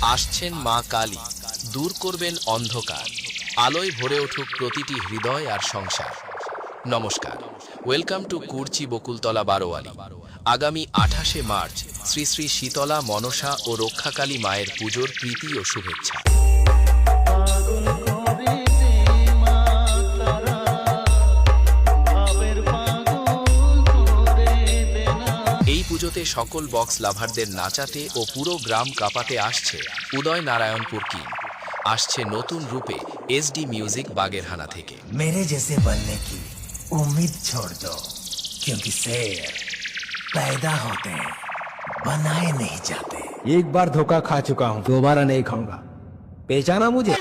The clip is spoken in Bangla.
আসছেন মা কালী, দূর করবেন অন্ধকার, আলোয় ভরে উঠুক প্রতিটি হৃদয় আর সংসার। নমস্কার, ওয়েলকাম টু কুরচি বকুলতলা বারোয়ারি। আগামী 28শে মার্চ শ্রী শ্রী শীতলা মনসা ও রক্ষাকালী মায়ের পুজোর প্রীতি ও শুভেচ্ছা। এই পুজোতে সকল বক্স লাভারদের নাচাতে ও পুরো গ্রাম কাঁপাতে আসছে উদয় নারায়ণপুর কিং। আসছে নতুন রূপে এসডি মিউজিক বাগেরহানা থেকে। मेरे जैसे बनने की उम्मीद छोड़ दो, क्योंकि शेर पैदा होते हैं, बनाए नहीं जाते। एक बार धोखा खा चुका हूँ, दोबारा नहीं खाऊंगा। पहचाना मुझे?